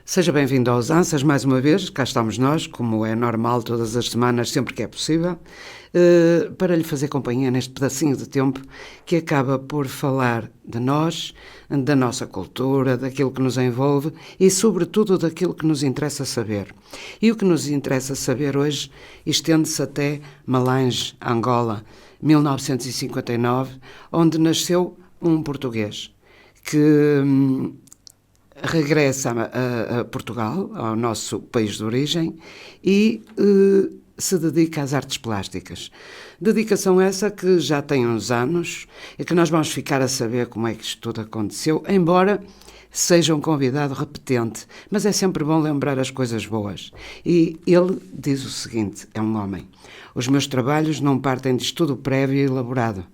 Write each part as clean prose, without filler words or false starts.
Seja bem-vindo aos Ansas, mais uma vez, cá estamos nós, como é normal todas as semanas, sempre que é possível, para lhe fazer companhia neste pedacinho de tempo que acaba por falar de nós, da nossa cultura, daquilo que nos envolve e, sobretudo, daquilo que nos interessa saber. E o que nos interessa saber hoje estende-se até Malange, Angola, 1959, onde nasceu um português que regressa a Portugal, ao nosso país de origem, e se dedica às artes plásticas. Dedicação essa que já tem uns anos e que nós vamos ficar a saber como é que isto tudo aconteceu, embora seja um convidado repetente, mas é sempre bom lembrar as coisas boas. E ele diz o seguinte, é um homem: os meus trabalhos não partem de estudo prévio e elaborado.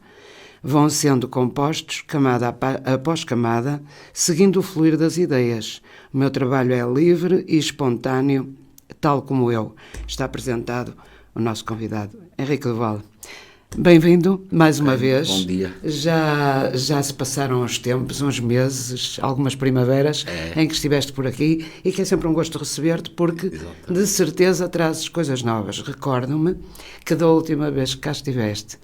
Vão sendo compostos, camada após camada, seguindo o fluir das ideias. O meu trabalho é livre e espontâneo, tal como eu. Está apresentado o nosso convidado, Henrique Duval. Bem-vindo, mais uma vez. Bom dia. Já se passaram uns tempos, uns meses, algumas primaveras, em que estiveste por aqui, e que é sempre um gosto receber-te, porque de certeza trazes coisas novas. Recordo-me que da última vez que cá estiveste,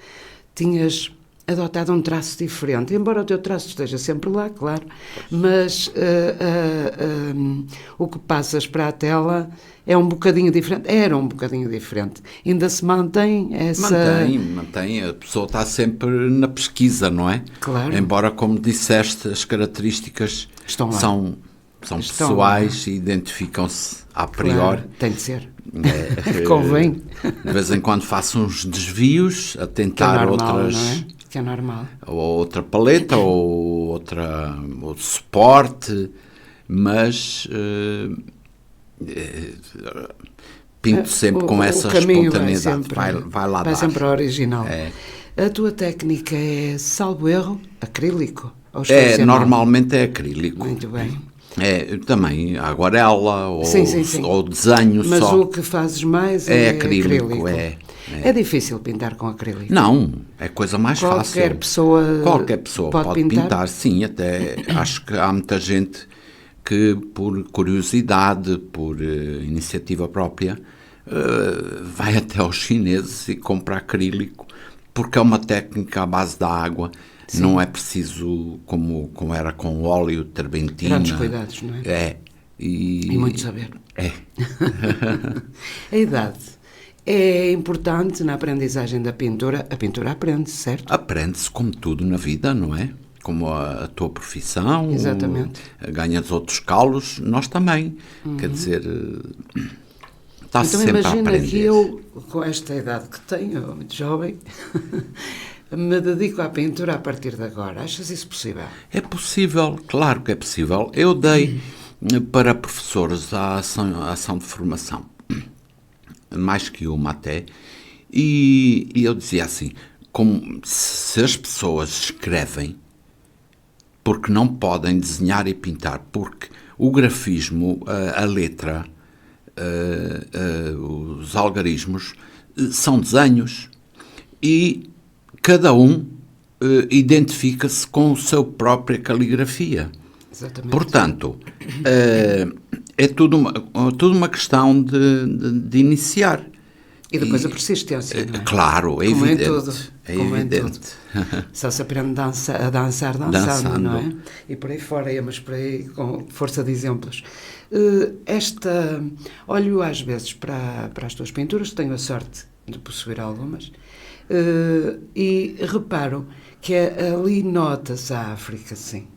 tinhas adotado um traço diferente, embora o teu traço esteja sempre lá, claro, mas o que passas para a tela é um bocadinho diferente, era um bocadinho diferente. Ainda se mantém essa... Mantém, a pessoa está sempre na pesquisa, não é? Claro. Embora, como disseste, as características são pessoais e identificam-se a priori. Claro, tem de ser. Convém. De vez em quando faço uns desvios a tentar que é normal, outras... não é? Que é normal. Ou outra paleta, ou outro suporte, mas pinto sempre com essa espontaneidade. Vai lá dar. Vai sempre ao original. É. A tua técnica é, salvo erro, acrílico? Ou normalmente é acrílico. Muito bem. Também aguarela ou desenho mas só. Mas o que fazes mais é acrílico. É difícil pintar com acrílico? Não, é coisa mais fácil. Qualquer pessoa pode pintar. Sim, até acho que há muita gente que, por curiosidade, por iniciativa própria, vai até aos chineses e compra acrílico, porque é uma técnica à base da água. Sim. Não é preciso, como era com óleo, terbentina. Grandes cuidados, não é? E muito saber. A idade é importante na aprendizagem da pintura. A pintura aprende-se, certo? Aprende-se como tudo na vida, não é? Como a tua profissão. Exatamente. Ganhas outros calos, nós também. Quer dizer, está-se então, sempre a aprender. Imagina que eu, com esta idade que tenho, muito jovem, me dedico à pintura a partir de agora. Achas isso possível? É possível, claro que é possível. Eu dei para professores a ação de formação, mais que uma até, e eu dizia assim, como se as pessoas escrevem, porque não podem desenhar e pintar, porque o grafismo, a letra, os algarismos, são desenhos, e cada um identifica-se com a sua própria caligrafia. Exatamente. Portanto, é tudo uma questão de iniciar. E depois a persistência, não é? Claro, é como evidente. Em tudo. Como evidente. Em tudo. Só se aprende a dançar dançando, não é? E por aí fora, íamos por aí com força de exemplos. Olho às vezes para as tuas pinturas, tenho a sorte de possuir algumas, e reparo que ali nota-se a África, sim.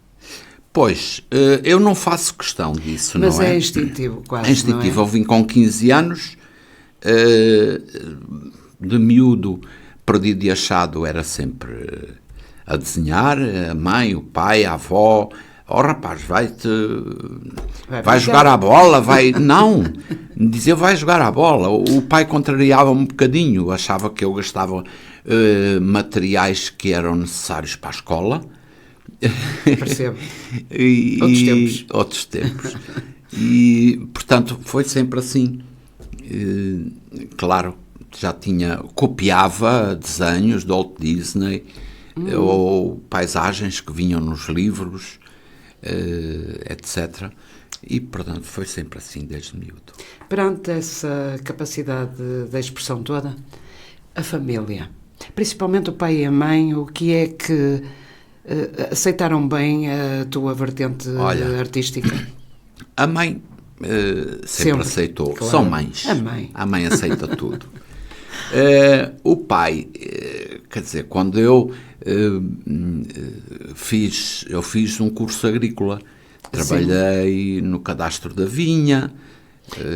Pois, eu não faço questão disso, mas não é? Mas é instintivo, quase, É instintivo. Não é? Eu vim com 15 anos, de miúdo, perdido e achado, era sempre a desenhar, a mãe, o pai, a avó. Oh, rapaz, vai jogar a bola, Não, dizia, vai jogar a bola. O pai contrariava-me um bocadinho, achava que eu gastava materiais que eram necessários para a escola. Percebo. Outros tempos. E, portanto, foi sempre assim. Claro, copiava desenhos de Walt Disney, ou paisagens que vinham nos livros, etc. E, portanto, foi sempre assim, desde miúdo. Perante essa capacidade de expressão toda, a família, principalmente o pai e a mãe, o que é que aceitaram bem a tua vertente artística? A mãe sempre aceitou. Claro. São mães. A mãe aceita tudo. O pai, quer dizer, quando eu fiz um curso agrícola, trabalhei no cadastro da vinha,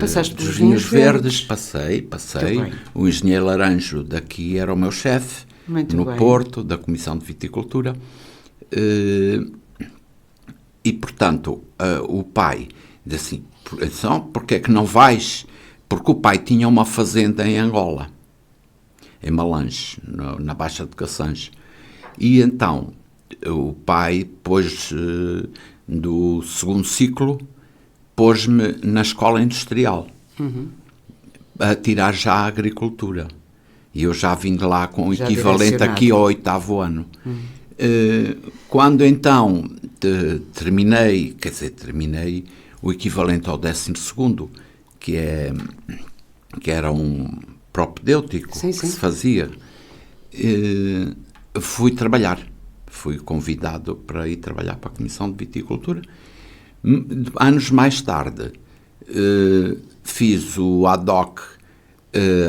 passaste dos pelos vinhos verdes, passei. O engenheiro Laranjo daqui era o meu chefe, no Porto, da Comissão de Viticultura, e, portanto, o pai disse assim, então, porque é que não vais? Porque o pai tinha uma fazenda em Angola, em Malange, na Baixa de Cassange. E então, o pai, depois do segundo ciclo, pôs-me na escola industrial, a tirar já a agricultura. E eu já vim de lá com o equivalente aqui ao 8º ano. Quando então terminei o equivalente ao 12º, que era um propedêutico que se fazia, fui trabalhar. Fui convidado para ir trabalhar para a Comissão de Viticultura. Anos mais tarde, fiz o ad hoc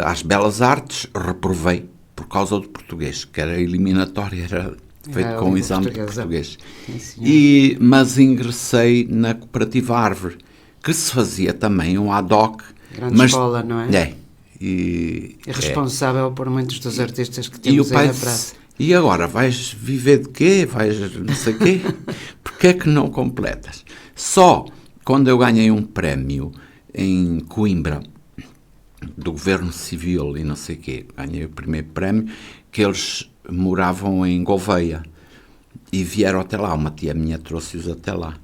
às Belas Artes, reprovei por causa do português, que era eliminatório, era feito com o exame de português. Mas ingressei na Cooperativa Árvore, que se fazia também um ad hoc. Grande escola, não é? É. E responsável por muitos dos artistas que temos aí na praça. E agora, vais viver de quê? Vais não sei quê? Porquê é que não completas? Só quando eu ganhei um prémio em Coimbra, do Governo Civil e não sei quê, ganhei o primeiro prémio, que eles moravam em Gouveia e vieram até lá, uma tia minha trouxe-os até lá.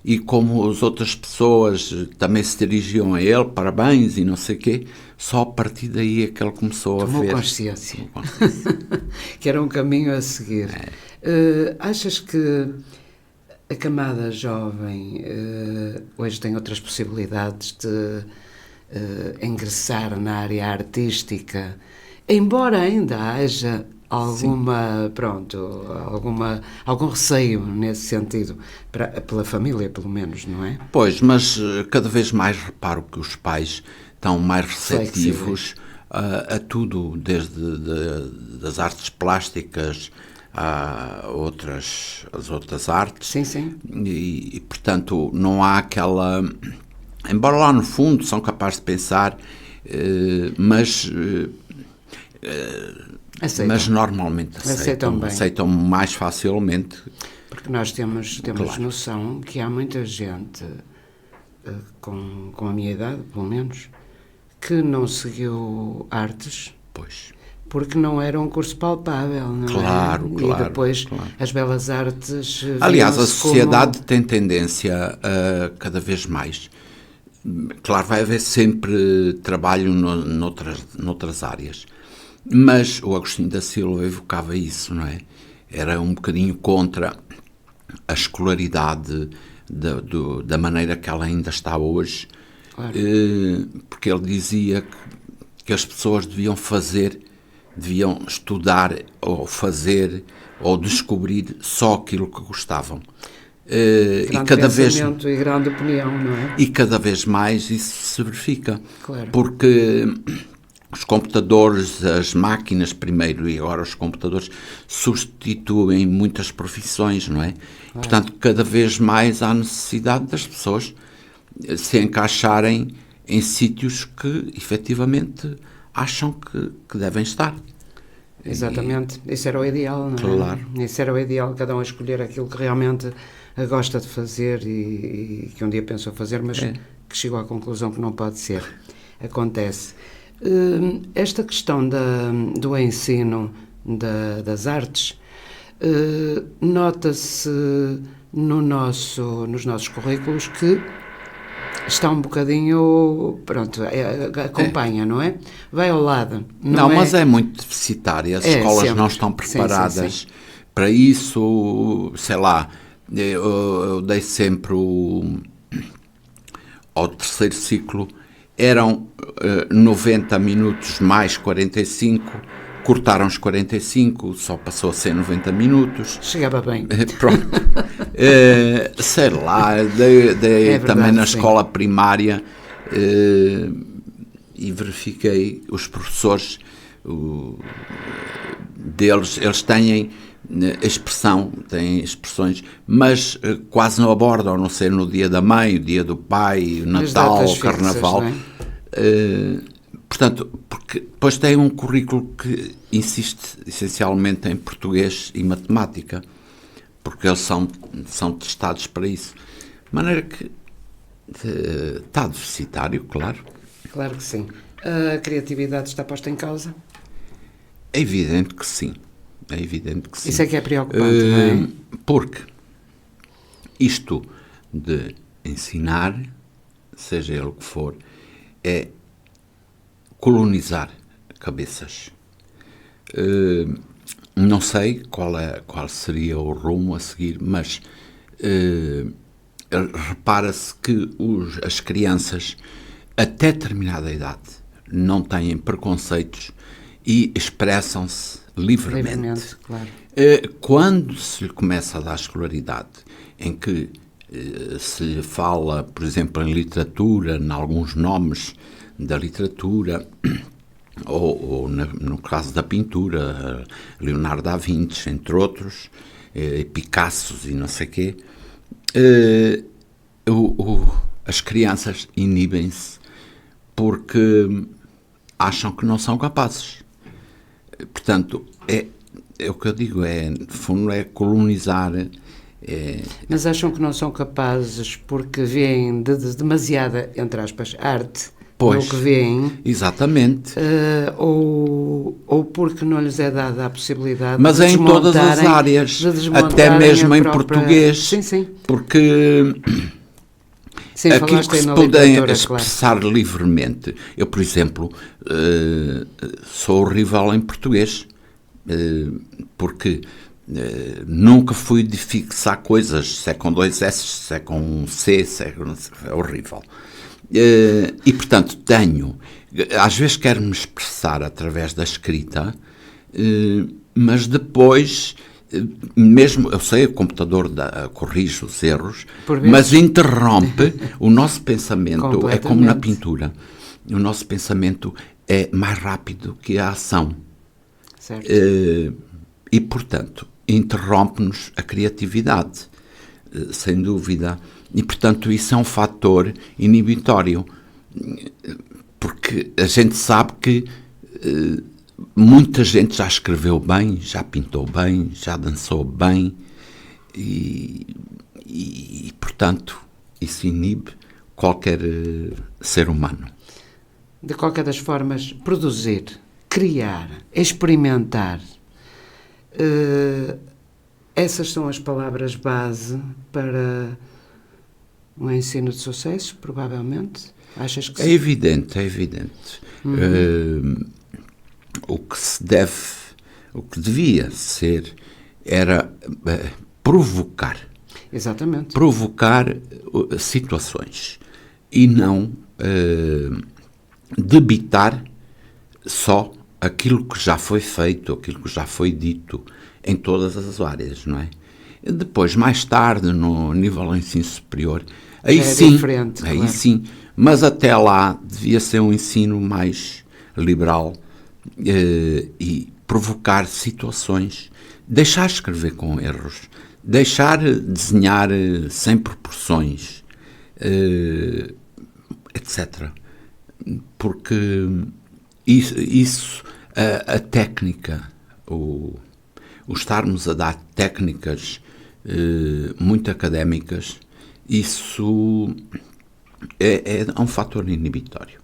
E como as outras pessoas também se dirigiam a ele, parabéns e não sei o quê, só a partir daí é que ele começou a ver. Tomou consciência. Que era um caminho a seguir. Achas que a camada jovem hoje tem outras possibilidades de ingressar na área artística, embora ainda haja algum receio nesse sentido, pela família, pelo menos, não é? Pois, mas cada vez mais reparo que os pais estão mais receptivos a tudo, desde das artes plásticas a as outras artes. Sim. E, portanto, não há aquela... Embora lá no fundo são capazes de pensar, mas normalmente aceitam mais facilmente. Porque nós temos noção que há muita gente com a minha idade, pelo menos, que não seguiu artes. Pois. Porque não era um curso palpável, não é? Claro. E depois as belas artes... Aliás, a sociedade tem tendência a cada vez mais... Claro, vai haver sempre trabalho noutras áreas. Mas o Agostinho da Silva evocava isso, não é? Era um bocadinho contra a escolaridade da maneira que ela ainda está hoje. Claro. Porque ele dizia que as pessoas deviam estudar ou fazer ou descobrir só aquilo que gostavam. E cada vez e grande opinião, não é? E cada vez mais isso se verifica. Claro. Porque os computadores, as máquinas primeiro e agora os computadores substituem muitas profissões, não é? Claro. Portanto, cada vez mais há necessidade das pessoas se encaixarem em sítios que efetivamente acham que devem estar. Exatamente. Isso era o ideal, não é? Claro. Isso era o ideal, cada um a escolher aquilo que realmente gosta de fazer e que um dia pensou fazer, mas que chegou à conclusão que não pode ser. Acontece. Esta questão do ensino das artes nota-se nos nossos currículos que está um bocadinho, acompanha, não é? Vai ao lado. Mas é muito deficitária. As escolas sempre não estão preparadas para isso. Sei lá, eu dei sempre terceiro ciclo eram 90 minutos mais 45, cortaram os 45, só passou a ser 90 minutos. Chegava bem. Pronto. Sei lá, verdade, também na sim. escola primária e verifiquei os professores deles, eles têm têm expressões, mas quase não abordam, a não ser no dia da mãe, o dia do pai, o As Natal, datas o Carnaval. fixas, não é? Portanto, porque depois tem um currículo que insiste essencialmente em português e matemática, porque eles são testados para isso. De maneira que está deficitário, claro. Claro que sim. A criatividade está posta em causa? É evidente que sim. É evidente que sim. Isso é que é preocupante, não é? Porque isto de ensinar, seja ele o que for, é colonizar cabeças. Não sei qual seria o rumo a seguir, mas repara-se que as crianças, até determinada idade, não têm preconceitos e expressam-se livremente. Claro. Quando se lhe começa a dar escolaridade, em que se lhe fala, por exemplo, em literatura, em alguns nomes da literatura, ou no caso da pintura, Leonardo da Vinci, entre outros, Picasso e não sei o quê, as crianças inibem-se porque acham que não são capazes. Portanto, é o que eu digo, no fundo é colonizar. Mas acham que não são capazes porque veem demasiada, entre aspas, arte no que veem? Exatamente. Ou porque não lhes é dada a possibilidade mas de em todas as áreas, até mesmo em português. Sim, sim. Porque sim, aquilo que se podem expressar claro. livremente. Eu, por exemplo, sou horrível em português, porque nunca fui de fixar coisas, se é com 2 S, se é com um C, é horrível. E, portanto, às vezes quero-me expressar através da escrita, mas depois, mesmo, eu sei, o computador corrige os erros, mas interrompe o nosso pensamento. É como na pintura. O nosso pensamento é mais rápido que a ação. Certo. E, portanto, interrompe-nos a criatividade, sem dúvida. E, portanto, isso é um fator inibitório. Porque a gente sabe que muita gente já escreveu bem, já pintou bem, já dançou bem e portanto, isso inibe qualquer ser humano. De qualquer das formas, produzir, criar, experimentar, essas são as palavras base para um ensino de sucesso, provavelmente? Achas que sim? É evidente, é evidente. O que devia ser era provocar. Exatamente. Provocar situações e não debitar só aquilo que já foi feito, aquilo que já foi dito em todas as áreas, não é? Depois, mais tarde, no nível do ensino superior, aí sim, diferente, aí claro. sim, mas até lá devia ser um ensino mais liberal e provocar situações, deixar escrever com erros, deixar desenhar sem proporções, etc. Porque isso a técnica, o estarmos a dar técnicas muito académicas, isso é um fator inibitório.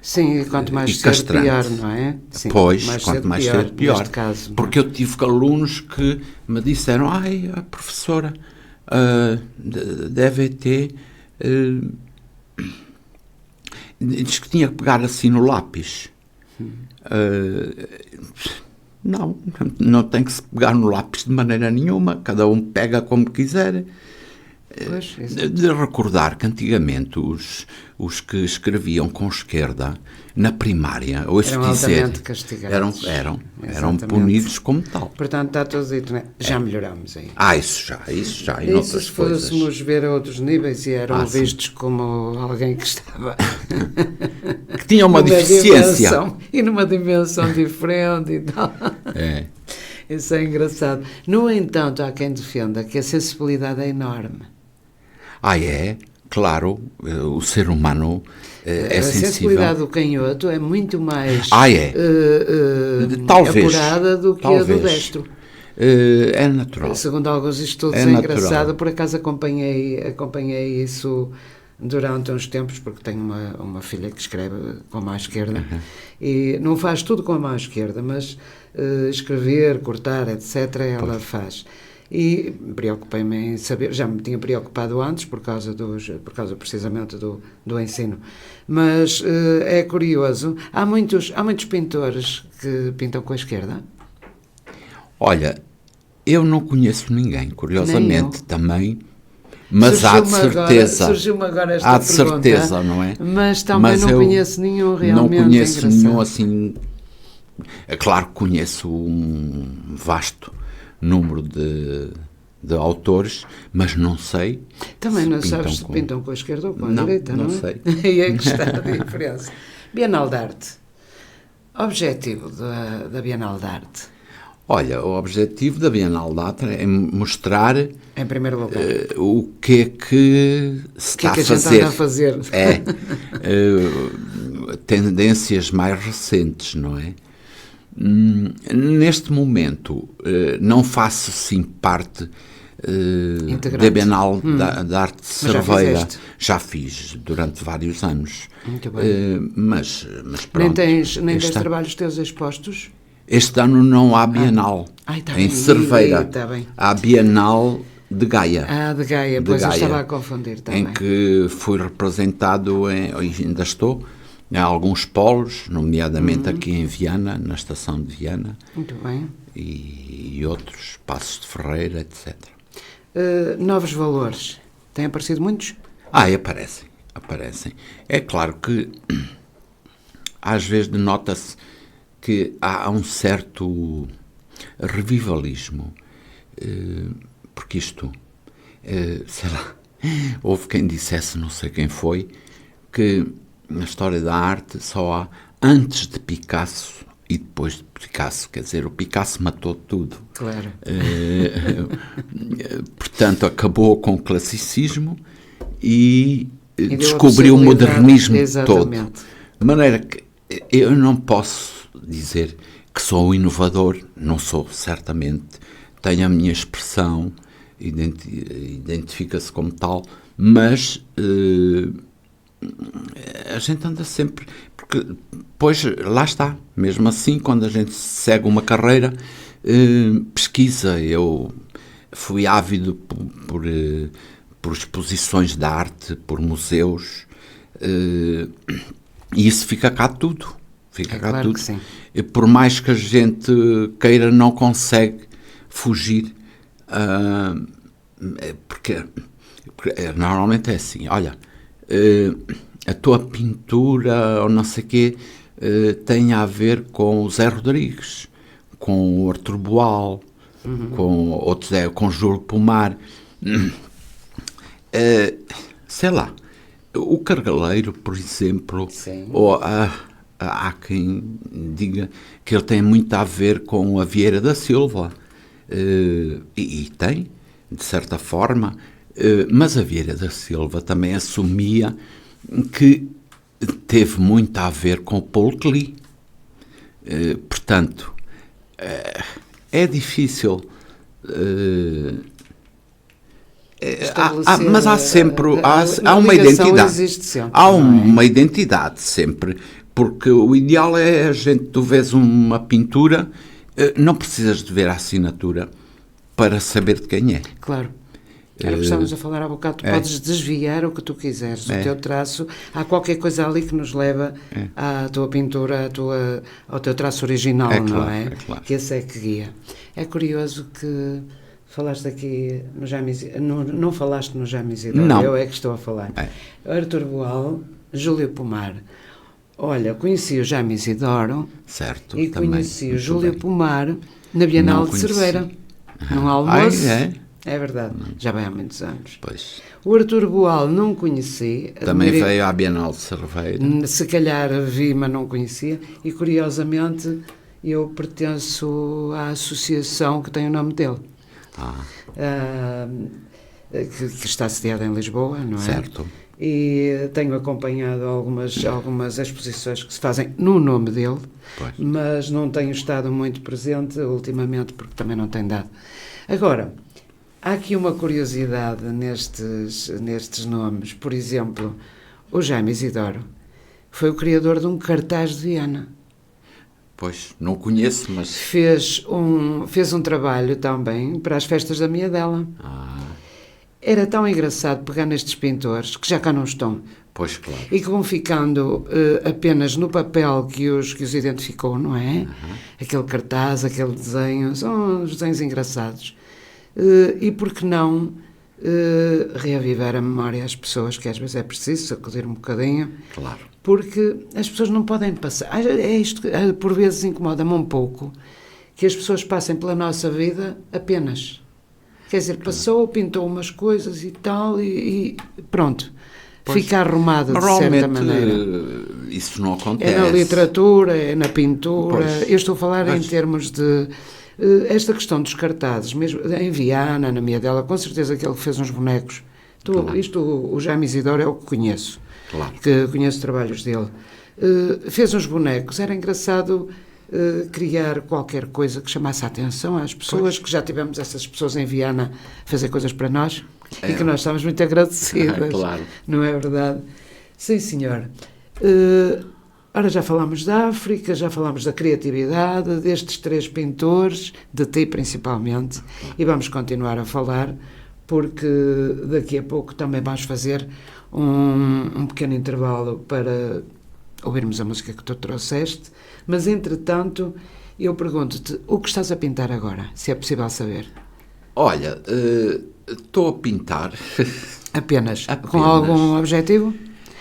Sim, e quanto mais cedo pior, não é? Sim, pois, quanto mais cedo pior. Neste caso, porque eu tive alunos que me disseram: ai, a professora deve ter... diz que tinha que pegar assim no lápis. Não tem que se pegar no lápis de maneira nenhuma. Cada um pega como quiser. Pois, exato. de recordar que antigamente os que escreviam com esquerda na primária, ouço Eram dizer, altamente castigados. eram Exatamente. punidos como tal. Portanto, está tudo dito, não é? Já melhoramos aí. Isso já, e E noutras se coisas. fôssemos ver a outros níveis e eram Sim. vistos como alguém que estava Que tinha uma deficiência. e numa dimensão diferente e tal. É. Isso é engraçado. No entanto, há quem defenda que a sensibilidade é enorme. É? Claro, o ser humano é A sensível. sensibilidade do canhoto é muito mais É? Talvez. apurada do que a do destro. É natural. Segundo alguns estudos, É é natural. engraçado. Por acaso acompanhei isso durante uns tempos, porque tenho uma filha que escreve com a mão esquerda e não faz tudo com a mão esquerda, mas escrever, cortar, etc., ela faz. E preocupei-me em saber, já me tinha preocupado antes por causa precisamente do ensino, mas é curioso, há muitos pintores que pintam com a esquerda. Olha, eu não conheço ninguém, curiosamente Nem eu. também, mas há de certeza. Surgiu-me agora esta Há de pergunta, certeza, não é? Mas também não eu conheço nenhum realmente. Não conheço engraçado. nenhum assim. É claro que conheço um vasto número de autores, mas não sei. Também se não pintam sabes se com- pintam com a esquerda ou com a Não, direita, não, não é? sei. E é que está a diferença. Bienal de Arte. Objetivo da Bienal de Arte. Olha, o objetivo da Bienal de Arte é mostrar Em primeiro lugar. o que é que se O que é está que a a gente fazer. anda a fazer? Tendências mais recentes, não é? Neste momento, não faço sim parte Integrante. da Bienal da Arte de Mas já Cerveira. fizeste? Já fiz durante vários anos. Muito bem. Mas Nem pronto. tens este, trabalhos teus expostos? este ano não há Bienal Tá em bem, Cerveira. tá bem. Há Bienal de Gaia. De Gaia, de pois eu Gaia, estava a confundir em também. que fui representado, ainda estou, em alguns polos, nomeadamente aqui em Viana, na estação de Viana, Muito bem. e outros, Passos de Ferreira, etc. Novos valores. Têm aparecido muitos? Aparecem. É claro que às vezes denota-se que há um certo revivalismo, porque isto, sei lá, houve quem dissesse, não sei quem foi, que na história da arte só há antes de Picasso e depois de Picasso, quer dizer, o Picasso matou tudo. Claro. Portanto, acabou com o classicismo e deu a descobriu o possibilidade, modernismo exatamente. todo. De maneira que eu não posso dizer que sou inovador, não sou, certamente. Tenho a minha expressão, identifica-se como tal, mas a gente anda sempre, porque pois lá está, mesmo assim, quando a gente segue uma carreira, pesquisa. Eu fui ávido por exposições de arte, por museus, e isso fica cá tudo. Fica cá claro tudo. que sim. E por mais que a gente queira, não consegue fugir, porque normalmente é assim, olha, a tua pintura ou não sei o quê tem a ver com o Zé Rodrigues, com o Artur Boal, com outros, com Júlio Pomar, sei lá, o Cargaleiro, por exemplo. Sim. Ou há quem diga que ele tem muito a ver com a Vieira da Silva, e tem, de certa forma, mas a Vieira da Silva também assumia que teve muito a ver com o Paul Klee. Portanto, é difícil, mas há sempre há uma identidade. Existe sempre, Há não é? uma identidade sempre, porque o ideal é a gente, tu vês uma pintura, não precisas de ver a assinatura para saber de quem é. Claro. Era o que estávamos a falar há bocado. Tu podes desviar o que tu quiseres. O teu traço, há qualquer coisa ali que nos leva à tua pintura, ao teu traço original, não claro, é? é claro. Que esse é que guia. É curioso que Falaste aqui no Jaime Isidoro, não falaste no Jaime Isidoro, Não. eu é que estou a falar. É. Artur Boal, Júlio Pomar. Olha, conheci o Jaime Isidoro Certo, e também. conheci o Muito Júlio bem. Pomar na Bienal Não de conheci. Cerveira, num almoço. É? É verdade, já vai há muitos anos. Pois. O Artur Boal não conheci. Também admirei- veio à Bienal de Cerveira. Se calhar vi, mas não conhecia. E curiosamente eu pertenço à associação que tem o nome dele. Ah, que está sediada em Lisboa, não é? Certo. E tenho acompanhado algumas exposições que se fazem no nome dele, Pois. mas não tenho estado muito presente ultimamente porque também não tem dado. Agora, há aqui uma curiosidade nestes nomes. Por exemplo, o Jaime Isidoro foi o criador de um cartaz de Viana. Pois, não conheço, mas... Fez um trabalho também para as festas da Miadela. Era tão engraçado pegar nestes pintores, que já cá não estão, Pois, claro. e que vão ficando apenas no papel que os identificou, não é? Aquele cartaz, aquele desenho, são os desenhos engraçados. E por que não reavivar a memória às pessoas, que às vezes é preciso sacudir um bocadinho, Claro. porque as pessoas não podem passar. É isto que por vezes incomoda-me um pouco, que as pessoas passem pela nossa vida apenas. Quer dizer, passou, pintou umas coisas e tal, e pronto. Pois. Fica arrumado de certa Normalmente maneira. isso não acontece. É na literatura, é na pintura. Pois. Eu estou a falar em Mas- termos de... esta questão dos cartazes, mesmo em Viana, na Miadela, com certeza que ele fez uns bonecos. Claro. O Jaime Isidoro é o que conheço. Claro. Que conheço trabalhos dele. Fez uns bonecos. Era engraçado criar qualquer coisa que chamasse a atenção às pessoas, que já tivemos essas pessoas em Viana a fazer coisas para nós e que nós estamos muito agradecidas. Claro. Não é verdade? Sim, senhor. Ora, já falámos da África, já falámos da criatividade, destes três pintores, de ti principalmente, e vamos continuar a falar, porque daqui a pouco também vamos fazer um pequeno intervalo para ouvirmos a música que tu trouxeste, mas entretanto eu pergunto-te, o que estás a pintar agora, se é possível saber? Olha, estou a pintar. Apenas. Com Apenas. algum objetivo?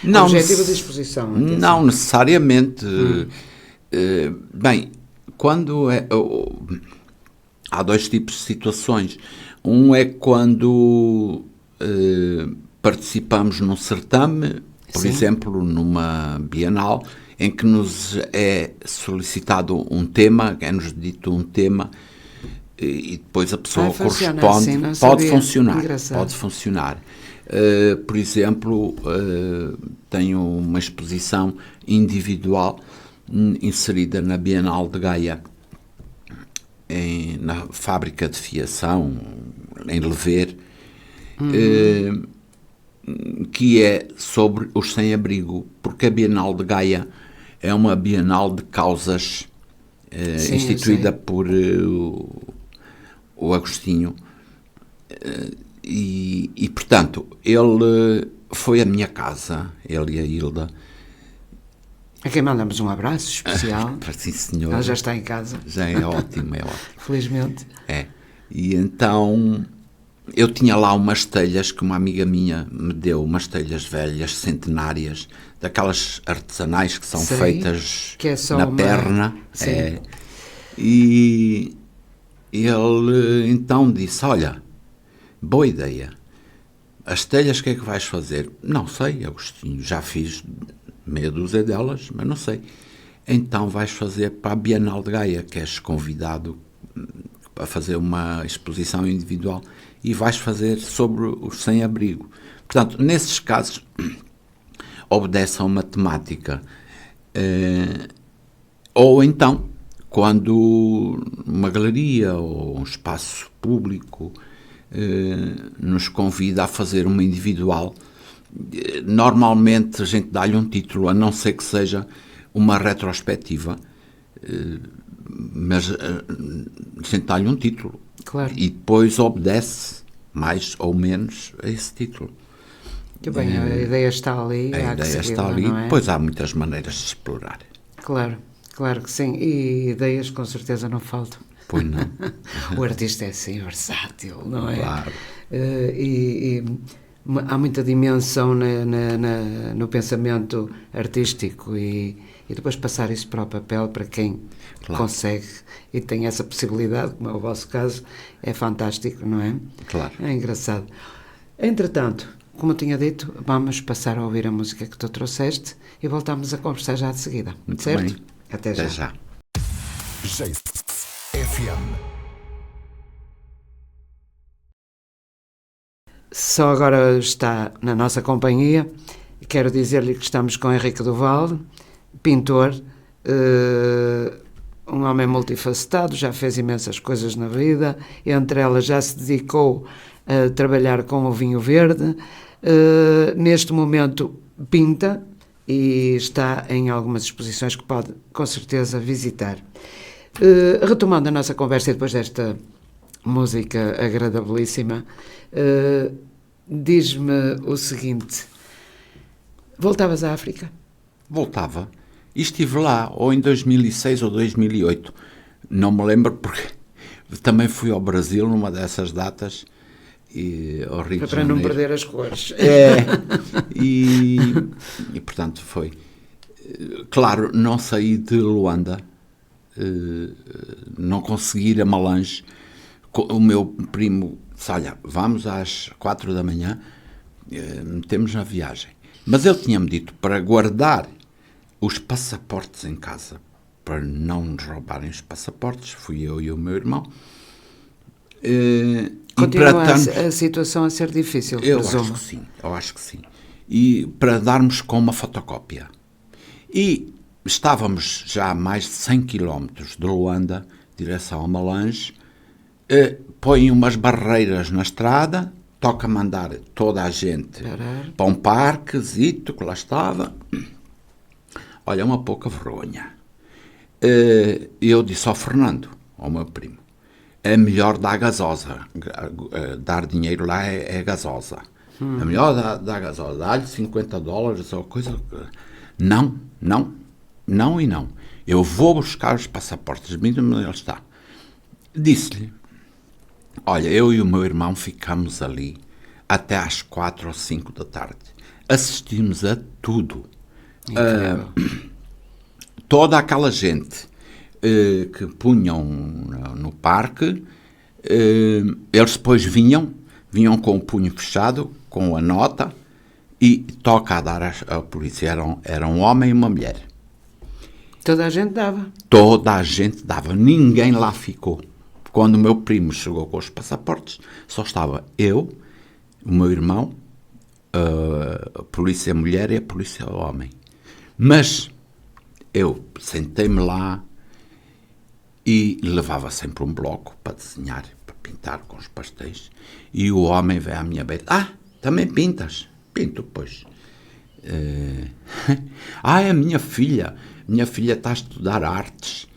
Não, Objetivo de exposição. atenção. Não necessariamente. Bem, há dois tipos de situações. Um é quando participamos num certame, por Sim. exemplo, numa Bienal, em que nos é solicitado um tema, é-nos dito um tema, e depois a pessoa funciona corresponde. assim, não Pode sabia. funcionar, Engraçado. pode funcionar. Por exemplo, tenho uma exposição individual inserida na Bienal de Gaia, na fábrica de fiação, em Lever, que é sobre os sem-abrigo, porque a Bienal de Gaia é uma Bienal de causas Sim, instituída eu sei. por o Agostinho, e portanto, ele foi à minha casa, ele e a Hilda. A quem mandamos um abraço especial. Sim, senhor. Ela já está em casa, Já é ótimo, é ótimo. felizmente. É. E então eu tinha lá umas telhas que uma amiga minha me deu, umas telhas velhas, centenárias, daquelas artesanais que são Sei, feitas que é só na uma- perna. Sim. É. E ele então disse: olha, boa ideia. As telhas, o que é que vais fazer? Não sei, Agostinho, já fiz meia dúzia delas, mas não sei. Então vais fazer para a Bienal de Gaia, que és convidado a fazer uma exposição individual, e vais fazer sobre os sem-abrigo. Portanto, nesses casos, obedece a uma temática. Ou então, quando uma galeria ou um espaço público nos convida a fazer uma individual, normalmente a gente dá-lhe um título, a não ser que seja uma retrospectiva, mas a gente dá-lhe um título. Claro. E depois obedece, mais ou menos, a esse título. Que bem, a ideia está ali. A há que ideia segui-la, está ali, não é? depois há muitas maneiras de explorar. Claro, claro que sim. E ideias com certeza não faltam. Pois não. O artista é assim versátil, não é? Claro. Há muita dimensão no pensamento artístico e depois passar isso para o papel, para quem consegue e tem essa possibilidade, como é o vosso caso, é fantástico, não é? Claro. É engraçado. Entretanto, como eu tinha dito, vamos passar a ouvir a música que tu trouxeste e voltamos a conversar já de seguida. Muito certo? bem. Até já. FM. Só agora está na nossa companhia. Quero dizer-lhe que estamos com Henrique Duval, pintor, um homem multifacetado, já fez imensas coisas na vida, entre elas já se dedicou a trabalhar com o vinho verde, neste momento pinta e está em algumas exposições que pode com certeza visitar. Retomando a nossa conversa depois desta música agradabilíssima, diz-me o seguinte: voltavas à África? Voltava. E estive lá, ou em 2006 ou 2008. Não me lembro, porque também fui ao Brasil numa dessas datas. E ao Rio de Para Janeiro. não perder as cores. E portanto foi. Claro, não saí de Luanda, não consegui ir a Malange. O meu primo disse: olha, vamos às 4 da manhã, metemos na viagem. Mas ele tinha-me dito para guardar os passaportes em casa, para não nos roubarem os passaportes. Fui eu e o meu irmão. Continua a situação a ser difícil, presumo. Eu acho que sim. E para darmos com uma fotocópia. E estávamos já a mais de 100 km de Luanda, direção a Malange, põem umas barreiras na estrada, toca mandar toda a gente para um parquezito que lá estava. Olha, uma pouca vergonha. Eu disse ao Fernando, ao meu primo: é melhor dar gasosa. Dar dinheiro lá é gasosa. É melhor dar gasosa. Dá-lhe $50 ou coisa. Não. Eu vou buscar os passaportes. Mínimo, ele está. Disse-lhe: olha, eu e o meu irmão ficamos ali até às 4 ou 5 da tarde. Assistimos a tudo. Toda aquela gente que punham no parque, eles depois vinham com o punho fechado, com a nota, e toca a dar à polícia. Era um homem e uma mulher. Toda a gente dava. Toda a gente dava. Ninguém lá ficou. Quando o meu primo chegou com os passaportes, só estava eu, o meu irmão, a polícia mulher e a polícia homem. Mas eu sentei-me lá e levava sempre um bloco para desenhar, para pintar com os pastéis. E o homem veio à minha beira: também pintas? Pinto, pois. É a minha filha está a estudar artes.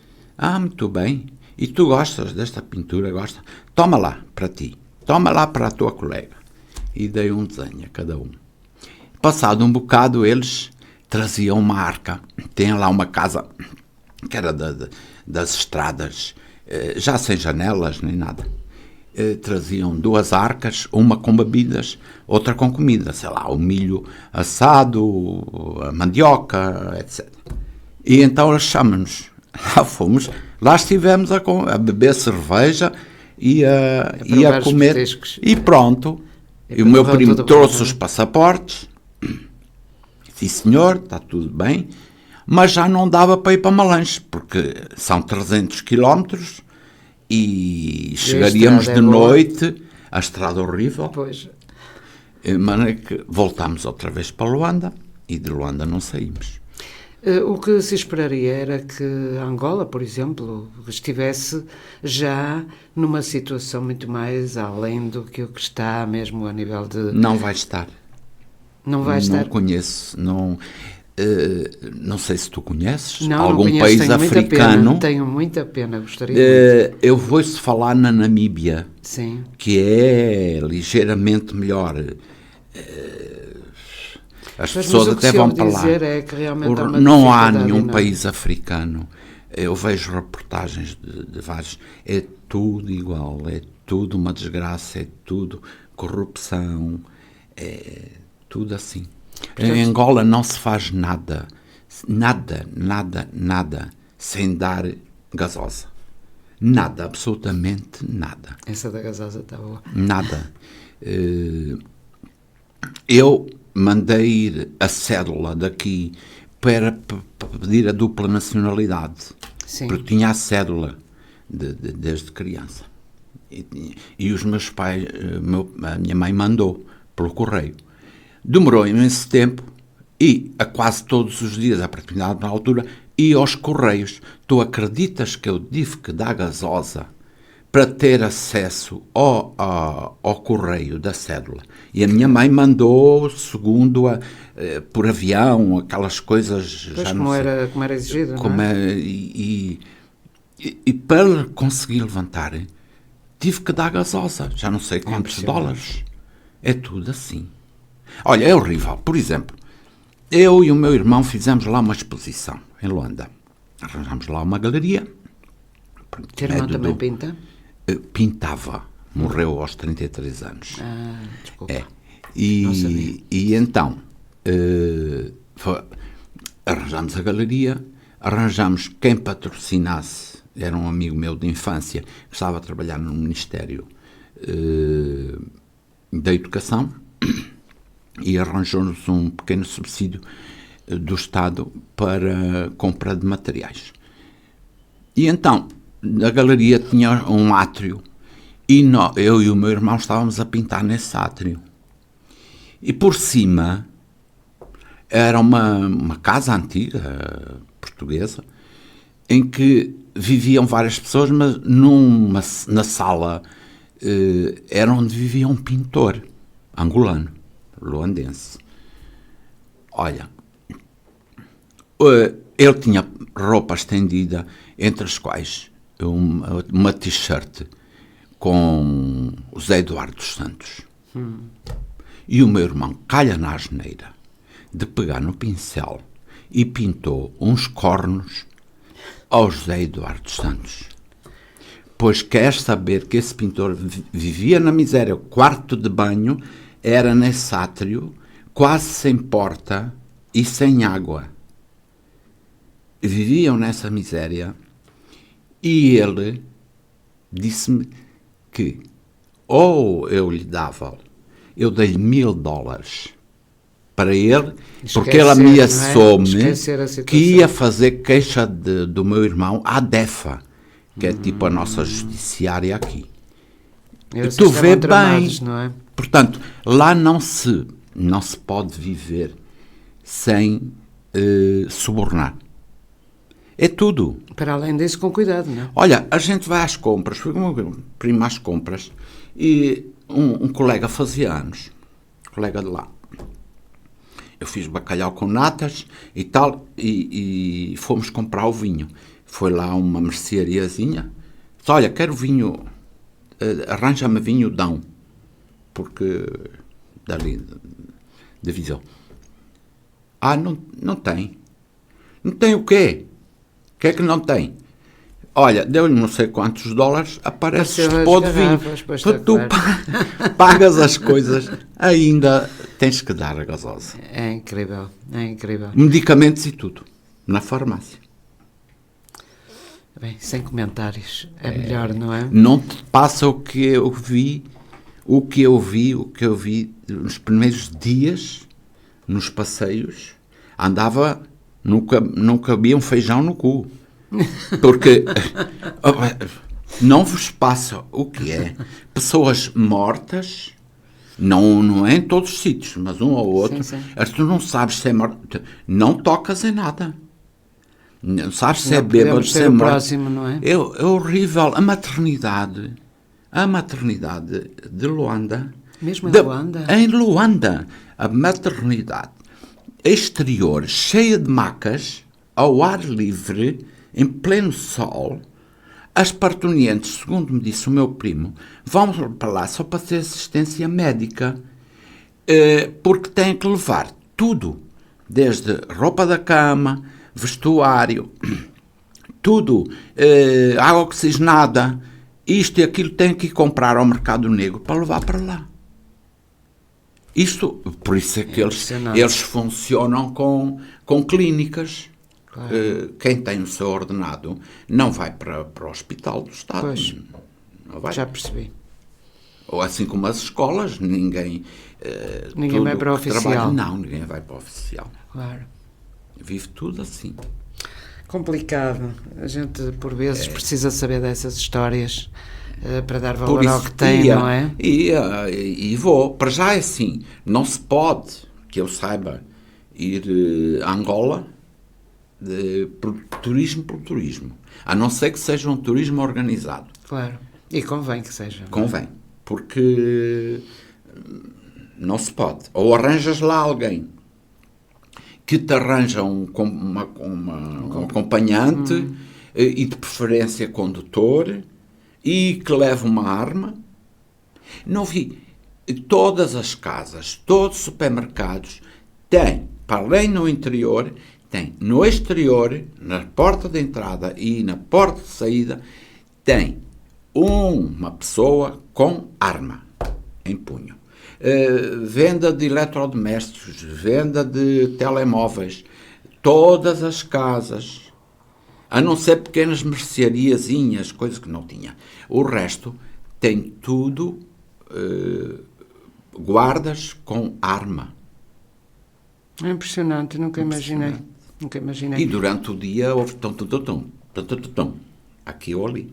Muito bem. E tu gostas desta pintura? Gosta? Toma lá para ti. Toma lá para a tua colega. E dei um desenho a cada um. Passado um bocado, eles traziam uma arca. Tem lá uma casa que era das estradas, já sem janelas nem nada. Traziam 2 arcas, uma com bebidas, outra com comida, sei lá, o milho assado, a mandioca, etc. E então eles chamam-nos. Lá fomos, lá estivemos a beber cerveja e a comer. E pronto. E o meu primo trouxe os passaportes. Sim, senhor, está tudo bem. Mas já não dava para ir para Malange, porque são 300 quilómetros e chegaríamos de noite, a estrada horrível. Pois. De maneira que voltámos outra vez para Luanda e de Luanda não saímos. O que se esperaria era que Angola, por exemplo, estivesse já numa situação muito mais além do que o que está mesmo a nível de... Não vai estar. Não vai estar? Não conheço, não sei se tu conheces algum conheço, país africano. Tenho muita pena, gostaria muito. Eu vou-se falar na Namíbia, sim, que é ligeiramente melhor. As pessoas até vão para lá. É que realmente não há nenhum país africano Eu vejo reportagens de vários, é tudo igual, é tudo uma desgraça, é tudo corrupção, é tudo assim. Em Angola não se faz nada, nada, sem dar gasosa. Nada, absolutamente nada. Essa da gasosa está boa. Nada. Eu mandei ir a cédula daqui para pedir a dupla nacionalidade. Sim. Porque tinha a cédula desde criança. E os meus pais, a minha mãe mandou pelo correio. Demorou imenso tempo e a quase todos os dias, a partir de uma altura, ia aos correios. Tu acreditas que eu tive que dar gasosa para ter acesso ao correio da cédula? E a minha mãe mandou, segundo por avião, aquelas coisas... Pois, já como não sei, era exigido, não é? E para conseguir levantar, tive que dar gasosa, já não sei quantos dólares. É tudo assim. Olha, é horrível. Por exemplo, eu e o meu irmão fizemos lá uma exposição em Luanda. Arranjamos lá uma galeria. Teu irmão também pinta? Pintava. Morreu aos 33 anos. Desculpa. Não sabia. E então, arranjamos a galeria, arranjamos quem patrocinasse. Era um amigo meu de infância que estava a trabalhar no Ministério da Educação e arranjou-nos um pequeno subsídio do Estado para compra de materiais. E então, a galeria tinha um átrio e eu e o meu irmão estávamos a pintar nesse átrio. E por cima era uma casa antiga, portuguesa, em que viviam várias pessoas, mas na sala era onde vivia um pintor angolano, luandense. Olha, ele tinha roupa estendida, entre as quais uma t-shirt com o Zé Eduardo dos Santos. E o meu irmão calha na asneira de pegar no pincel e pintou uns cornos ao José Eduardo dos Santos. Pois quer saber que esse pintor vivia na miséria. O quarto de banho era nesse átrio, quase sem porta e sem água. Viviam nessa miséria e ele disse-me que ou eu lhe dava, eu dei-lhe $1000 para ele, porque ele ameaçou-me que ia fazer queixa do meu irmão à DEFA, que é tipo a nossa judiciária aqui. E tu vê bem, não é? Portanto, lá não se pode viver sem subornar. É tudo. Para além disso, com cuidado, não é? Olha, a gente vai às compras, foi com o meu primo às compras, e um colega fazia anos, colega de lá. Eu fiz bacalhau com natas e tal, e fomos comprar o vinho. Foi lá uma merceariazinha, disse, olha, quero vinho, arranja-me vinho Dão, porque dali, da Visão. Não tem. Não tem o quê? O que é que não tem? Olha, deu-lhe não sei quantos $, aparece este pó de vinho. Tu pagas as coisas, ainda tens que dar a gasosa. É incrível, é incrível. Medicamentos e tudo, na farmácia. Bem, sem comentários, é melhor, não é? Não te passa o que eu vi nos primeiros dias, nos passeios, andava, não cabia um feijão no cu. Porque não vos passa o que é. Pessoas mortas, não é em todos os sítios, mas um ou outro. Sim. Tu não sabes se é morto, não tocas em nada. Não sabes se é bêbado, se é morto. Próximo, não é? É horrível. A maternidade de Luanda. Mesmo em Luanda? Em Luanda. A maternidade exterior, cheia de macas, ao ar livre, em pleno sol. As parturientes, segundo me disse o meu primo, vão para lá só para ter assistência médica, porque têm que levar tudo, desde roupa da cama, vestuário, tudo, água oxigenada, isto e aquilo, tem que ir comprar ao mercado negro para levar para lá. Isto, por isso é que eles funcionam com clínicas. Claro. Quem tem o seu ordenado não vai para o hospital do Estado. Pois, não vai. Já percebi. Ou assim como as escolas, ninguém vai para o oficial. Ninguém vai para o oficial. Claro. Vive tudo assim. Complicado. A gente, por vezes, precisa saber dessas histórias para dar valor ao que tem, não é? E vou. Para já é assim, não se pode, que eu saiba, ir a Angola por turismo. A não ser que seja um turismo organizado. Claro. E convém que seja. Convém. Porque não se pode. Ou arranjas lá alguém que te arranja um acompanhante e de preferência condutor e que leva uma arma. Não vi. Todas as casas, todos os supermercados têm, para além no interior, tem no exterior, na porta de entrada e na porta de saída, tem uma pessoa com arma em punho. Venda de eletrodomésticos, venda de telemóveis, todas as casas, a não ser pequenas merceariazinhas, coisas que não tinha. O resto tem tudo guardas com arma. É impressionante, nunca imaginei. E durante o dia houve tom, aqui ou ali.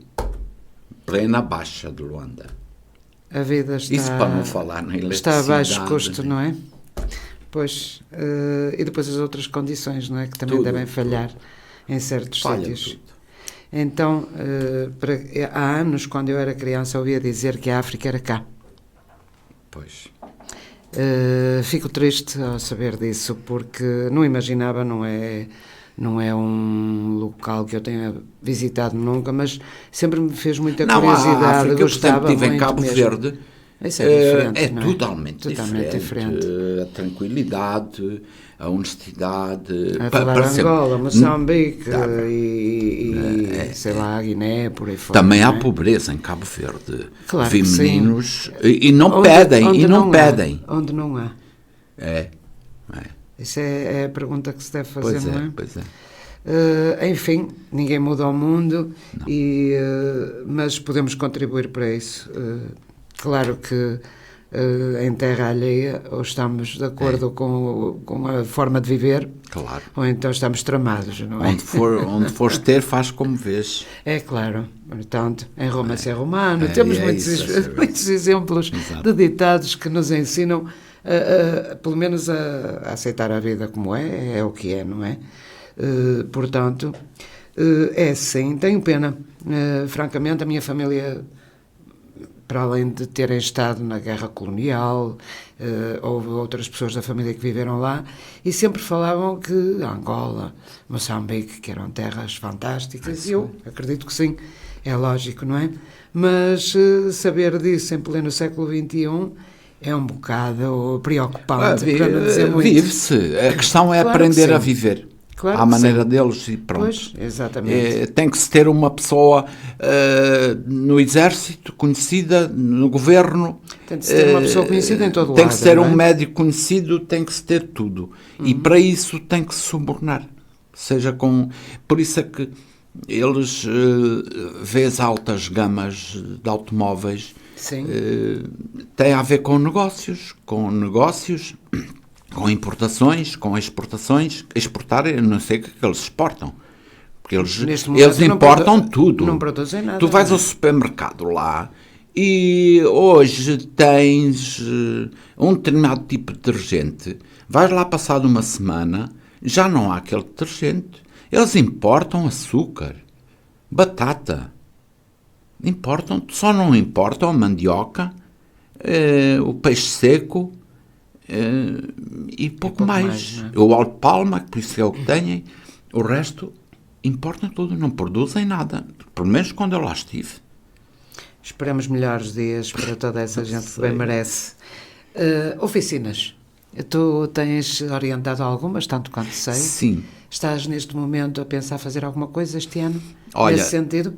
Plena baixa de Luanda. A vida está... Isso para não falar na eletricidade. Está a baixo custo, não é? Pois, e depois as outras condições, não é? Que também devem falhar em certos sítios. Tudo. Então, há anos, quando eu era criança, ouvia dizer que a África era cá. Pois. Fico triste ao saber disso, porque não imaginava, não é um local que eu tenha visitado nunca, mas sempre me fez muita curiosidade. A África, gostava eu estive em muito Cabo mesmo. Verde. Isso é diferente, não é? Totalmente diferente. A tranquilidade, a honestidade. Para Angola, Moçambique e sei lá, Guiné, por aí fora. Também há pobreza em Cabo Verde. Claro vi que meninos e não pedem. Onde não há. É. Isso é a pergunta que se deve fazer, não é? Pois é. Enfim, ninguém muda o mundo, mas podemos contribuir para isso. Claro que em terra alheia ou estamos de acordo com a forma de viver, claro, ou então estamos tramados, não é? Onde fores ter, faz como vês. É claro. Portanto, em Roma se é romano. Temos muitos exemplos de ditados que nos ensinam pelo menos a aceitar a vida como é o que é, não é? Portanto, é sim, tenho pena. Francamente, a minha família, para além de terem estado na guerra colonial, houve outras pessoas da família que viveram lá e sempre falavam que Angola, Moçambique, que eram terras fantásticas, e eu acredito que sim, é lógico, não é? Mas saber disso em pleno século XXI é um bocado preocupante, para não dizer muito. Vive-se, a questão é claro aprender a viver. Claro à maneira deles e pronto. Pois, exatamente. Tem que se ter uma pessoa no exército conhecida, no governo. Tem que se ter uma pessoa conhecida em todo lado. Tem que se ter um médico conhecido, tem que se ter tudo. E para isso tem que se subornar. Seja com... Por isso é que eles vês altas gamas de automóveis. Sim. Tem a ver com negócios, com com importações, com exportações. Exportar, eu não sei o que eles exportam. Porque eles importam tudo. Não produzem nada. Tu vais ao supermercado lá e hoje tens um determinado tipo de detergente. Vais lá passado uma semana, já não há aquele detergente. Eles importam açúcar, batata. Só não importam a mandioca, o peixe seco, e pouco mais. Não é? O óleo de palma, por isso é o que têm. O resto importam tudo, não produzem nada. Pelo menos quando eu lá estive. Esperamos melhores dias para toda essa gente que bem merece. Oficinas. Tu tens orientado algumas, tanto quanto sei. Sim. Estás neste momento a pensar fazer alguma coisa este ano? Olha, nesse sentido?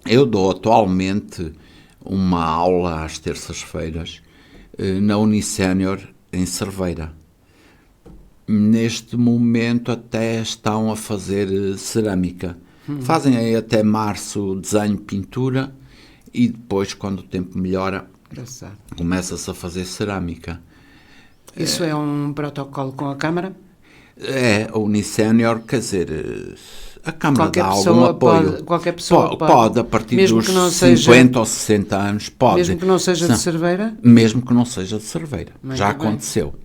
Eu dou atualmente uma aula às terças-feiras na Unisénior em Cerveira. Neste momento até estão a fazer cerâmica. Fazem aí até março desenho, pintura e depois, quando o tempo melhora, Engraçado. começa-se a fazer cerâmica. Isso é um protocolo com a Câmara? É, a Unisénior, quer dizer, a Câmara Qualquer dá pessoa algum apoio. pode- qualquer pessoa pode, a partir mesmo dos que não 50 seja- ou 60 anos, pode. Mesmo que não seja de Cerveira? Mesmo que não seja de Cerveira. Muito Já bem. aconteceu.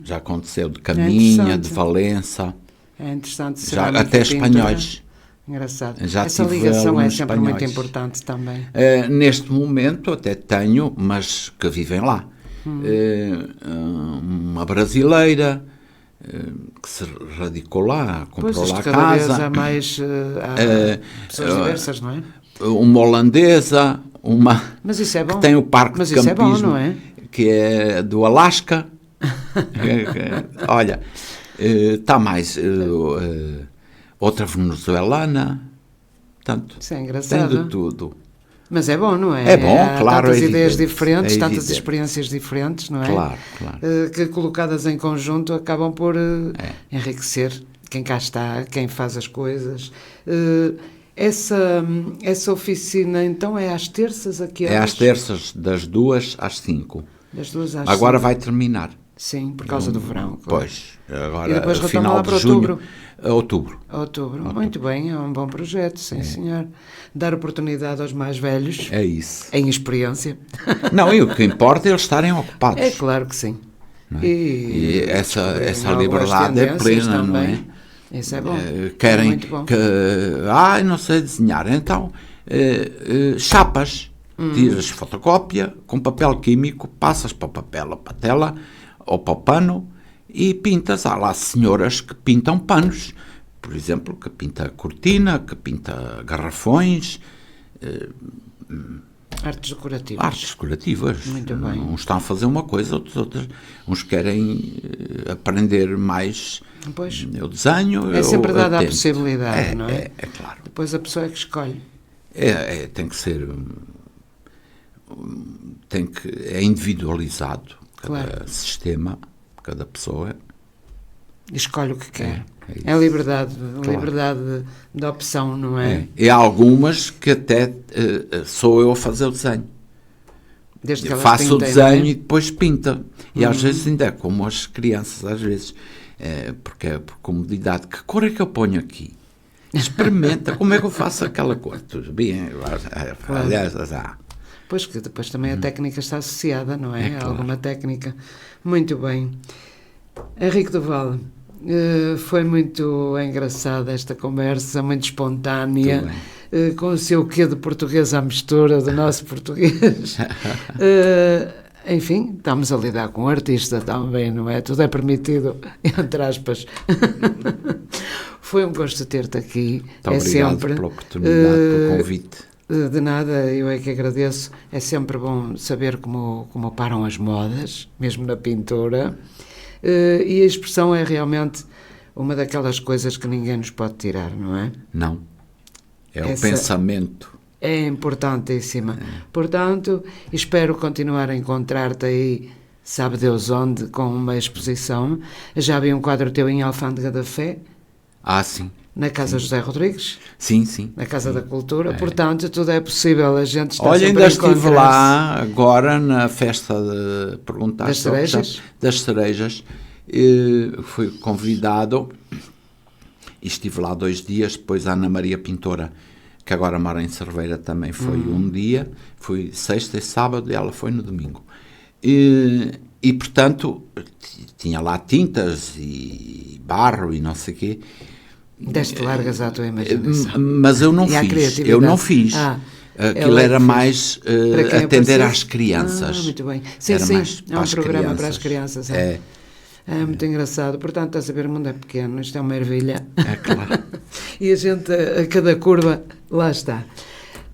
Já aconteceu de interessante. Caminha, de Valença, É interessante. já cerâmica até e pintura. espanhóis. Engraçado. Já Essa tive ligação é alunos sempre muito espanhóis. importante também. Neste momento até tenho, mas que vivem lá. Uma brasileira que se radicou lá, comprou Pois, lá isto a cada vez casa. há mais há pessoas diversas, não é? Uma holandesa, uma Mas isso é bom. que tem o parque Mas de isso é bom, campismo, não é? que é do Alasca. Olha, está mais outra venezuelana, portanto, Isso é tem engraçado. de tudo. Mas é bom, não é? É bom, Há claro, tantas é ideias evidente, diferentes, é tantas evidente. experiências diferentes, não é? Claro, claro. Que colocadas em conjunto acabam por enriquecer quem cá está, quem faz as coisas. Essa oficina, então, é às terças aqui? É às terças, das 2 às 5. Das 2 às Agora 5. vai terminar. Sim, por causa do verão. Claro. Pois, agora E depois retoma final lá de para junho, outubro. Outubro. Outubro. Muito bem, é um bom projeto, sim senhor. Dar oportunidade aos mais velhos, É isso. em experiência. Não, e o que importa é eles estarem ocupados. É claro que sim. Não é? E essa descobrirem liberdade é algumas plena, tendências não é? também. Isso é bom. Querem É muito bom. que... não sei desenhar. Então, chapas. Tiras fotocópia com papel químico, passas para o papel, para a tela ou para o pano e pintas. Há lá senhoras que pintam panos, por exemplo, que pinta cortina, que pinta garrafões, Artes decorativas. artes decorativas. Muito bem. Uns estão a fazer uma coisa, outros uns querem aprender mais Pois. o desenho. É sempre eu dada a tento. possibilidade, não é? É claro. Depois a pessoa é que escolhe. Tem que ser... é individualizado. Cada Claro. sistema, cada pessoa. Escolhe o que quer. É isso. É liberdade, Claro. liberdade de opção, não é? E há algumas que até sou eu a fazer o desenho. Desde que Eu elas faço o pintem, desenho não é? e depois pinta. E às vezes ainda é como as crianças, às vezes, porque é por comodidade. Que cor é que eu ponho aqui? Experimenta, como é que eu faço aquela cor? Tudo bem, aliás, Pois que depois também a técnica está associada, não é? É claro. Alguma técnica. Muito bem. Henrique Duval, foi muito engraçada esta conversa, muito espontânea, Muito com o seu quê de português à mistura do nosso português. Enfim, estamos a lidar com um artista também, não é? Tudo é permitido, entre aspas. Foi um gosto ter-te aqui. Muito obrigado pela oportunidade, pelo convite. De nada, eu é que agradeço. É sempre bom saber como param as modas, mesmo na pintura. E a expressão é realmente uma daquelas coisas que ninguém nos pode tirar, não é? Não. É o Essa- pensamento. É importantíssima. Portanto, espero continuar a encontrar-te aí, sabe Deus onde, com uma exposição. Já vi um quadro teu em Alfândega da Fé, Sim. na Casa José Rodrigues, Sim, sim. na Casa da Cultura. Portanto, tudo é possível. A gente está Olha, sempre ainda a estive encontrar-se. lá agora na festa de perguntaste Das cerejas? das cerejas. Fui convidado e estive lá 2 dias. Depois a Ana Maria Pintora, que agora mora em Cerveira, também foi um dia. Fui sexta e sábado e ela foi no domingo. E portanto, tinha lá tintas e barro e não sei o quê. Deste largas à tua imaginação. Mas eu não E à fiz. criatividade. Eu não fiz. Aquilo ela é era que fez. mais Para quem atender apareceu? às crianças. Muito bem. Sim, Era sim, mais é um programa para as crianças. É É muito engraçado. Portanto, estás a ver, o mundo é pequeno, isto é uma ervilha. claro. E a gente, a cada curva, lá está.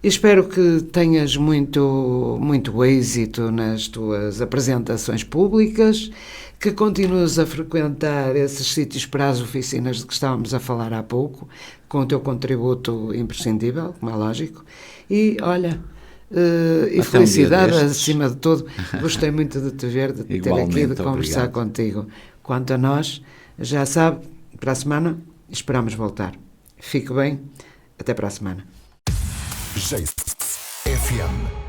Espero que tenhas muito, muito êxito nas tuas apresentações públicas, que continues a frequentar esses sítios para as oficinas de que estávamos a falar há pouco, com o teu contributo imprescindível, como é lógico. E, olha, e Até um dia felicidade destes. acima de tudo. Gostei muito de te ver, de ter aqui, Igualmente, de conversar obrigado. contigo. Quanto a nós, já sabe, para a semana esperamos voltar. Fique bem, até para a semana. FM